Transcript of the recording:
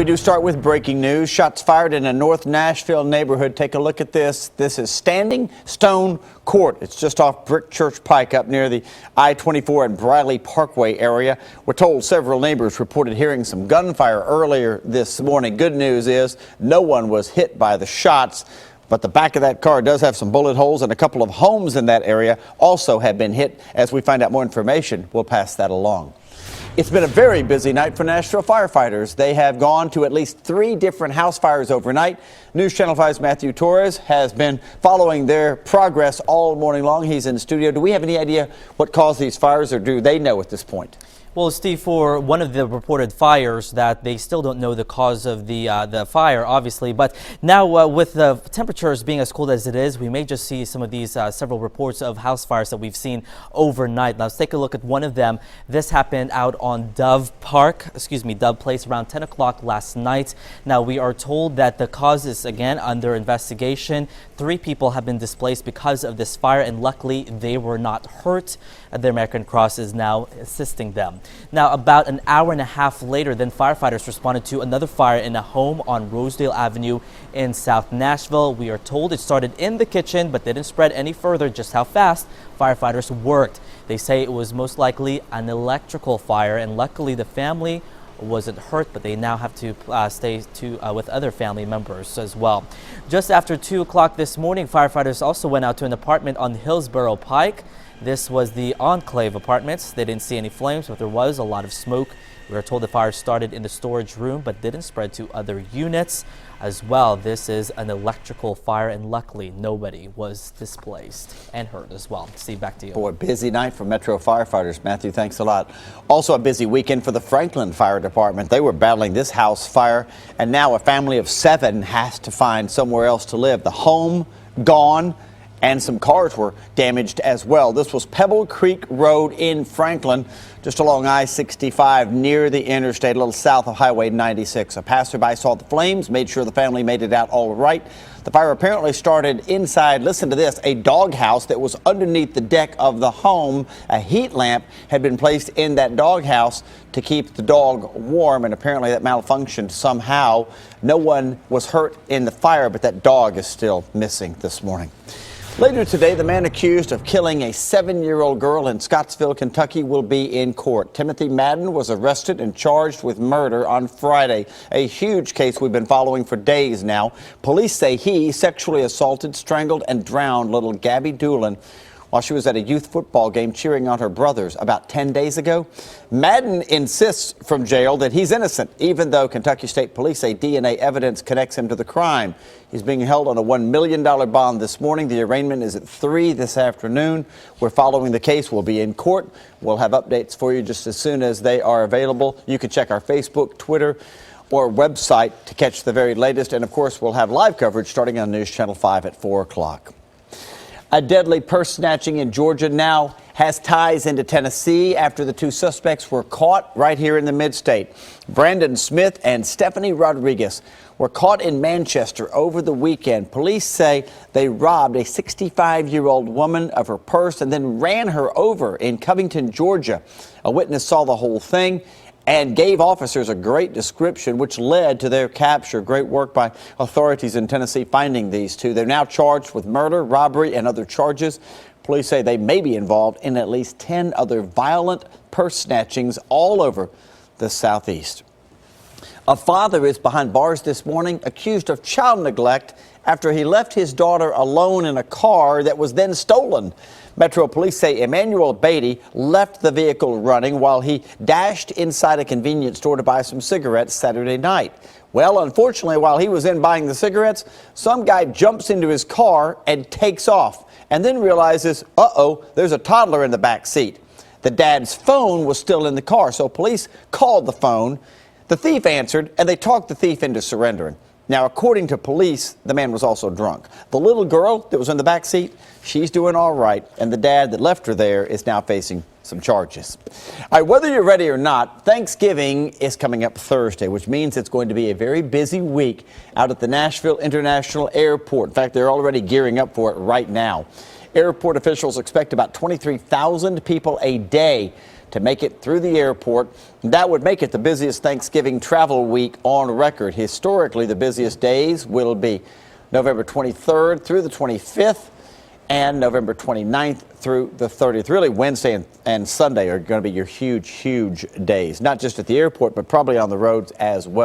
We do start with breaking news. Shots fired in a North Nashville neighborhood. Take a look at this. This is Standing Stone Court. It's just off Brick Church Pike up near the I-24 and Briley Parkway area. We're told several neighbors reported hearing some gunfire earlier this morning. Good news is no one was hit by the shots, but the back of that car does have some bullet holes, and a couple of homes in that area also have been hit. As we find out more information, we'll pass that along. It's been a very busy night for Nashville firefighters. They have gone to at least 3 different house fires overnight. News Channel 5's Matthew Torres has been following their progress all morning long. He's in the studio. Do we have any idea what caused these fires, or do they know at this point? Well, Steve, for one of the reported fires, that they still don't know the cause of the fire, obviously. But now with the temperatures being as cold as it is, we may just see some of these several reports of house fires that we've seen overnight. Now, let's take a look at one of them. This happened out on Dove Place around 10 o'clock last night. Now, we are told that the cause is, again, under investigation. 3 people have been displaced because of this fire, and luckily they were not hurt. The American Cross is now assisting them. Now, about an hour and a half later, then firefighters responded to another fire in a home on Rosedale Avenue in South Nashville. We are told it started in the kitchen but didn't spread any further. Just how fast firefighters worked. They say it was most likely an electrical fire, and luckily the family wasn't hurt, but they now have to stay with other family members as well. Just after 2 o'clock this morning, firefighters also went out to an apartment on Hillsborough Pike. This was the Enclave Apartments. They didn't see any flames, but there was a lot of smoke. We were told the fire started in the storage room but didn't spread to other units as well. This is an electrical fire, and luckily nobody was displaced and hurt as well. Steve, back to you. Boy, busy night for Metro firefighters. Matthew, thanks a lot. Also a busy weekend for the Franklin Fire Department. They were battling this house fire, and now a family of 7 has to find somewhere else to live. The home gone, and some cars were damaged as well. This was Pebble Creek Road in Franklin, just along I-65 near the interstate, a little south of Highway 96. A passerby saw the flames, made sure the family made it out all right. The fire apparently started inside, listen to this, a doghouse that was underneath the deck of the home. A heat lamp had been placed in that doghouse to keep the dog warm, and apparently that malfunctioned somehow. No one was hurt in the fire, but that dog is still missing this morning. Later today, the man accused of killing a 7-year-old girl in Scottsville, Kentucky, will be in court. Timothy Madden was arrested and charged with murder on Friday, a huge case we've been following for days now. Police say he sexually assaulted, strangled, and drowned little Gabby Doolin while she was at a youth football game cheering on her brothers about 10 days ago. Madden insists from jail that he's innocent, even though Kentucky State Police say DNA evidence connects him to the crime. He's being held on a $1 million bond this morning. The arraignment is at 3 this afternoon. We're following the case. We'll be in court. We'll have updates for you just as soon as they are available. You can check our Facebook, Twitter, or website to catch the very latest. And of course, we'll have live coverage starting on News Channel 5 at 4 o'clock. A deadly purse snatching in Georgia now has ties into Tennessee after the 2 suspects were caught right here in the mid-state. Brandon Smith and Stephanie Rodriguez were caught in Manchester over the weekend. Police say they robbed a 65-year-old woman of her purse and then ran her over in Covington, Georgia. A witness saw the whole thing and gave officers a great description, which led to their capture. Great work by authorities in Tennessee finding these 2. They're now charged with murder, robbery, and other charges. Police say they may be involved in at least 10 other violent purse snatchings all over the Southeast. A father is behind bars this morning, accused of child neglect after he left his daughter alone in a car that was then stolen. Metro Police say Emmanuel Beatty left the vehicle running while he dashed inside a convenience store to buy some cigarettes Saturday night. Well, unfortunately, while he was in buying the cigarettes, some guy jumps into his car and takes off, and then realizes, uh-oh, there's a toddler in the back seat. The dad's phone was still in the car, so police called the phone. The thief answered, and they talked the thief into surrendering. Now, according to police, the man was also drunk. The little girl that was in the back seat, she's doing all right, and the dad that left her there is now facing some charges. All right, whether you're ready or not, Thanksgiving is coming up Thursday, which means it's going to be a very busy week out at the Nashville International Airport. In fact, they're already gearing up for it right now. Airport officials expect about 23,000 people a day to make it through the airport. That would make it the busiest Thanksgiving travel week on record. Historically, the busiest days will be November 23rd through the 25th and November 29th through the 30th. Really, Wednesday and Sunday are going to be your huge days, not just at the airport, but probably on the roads as well.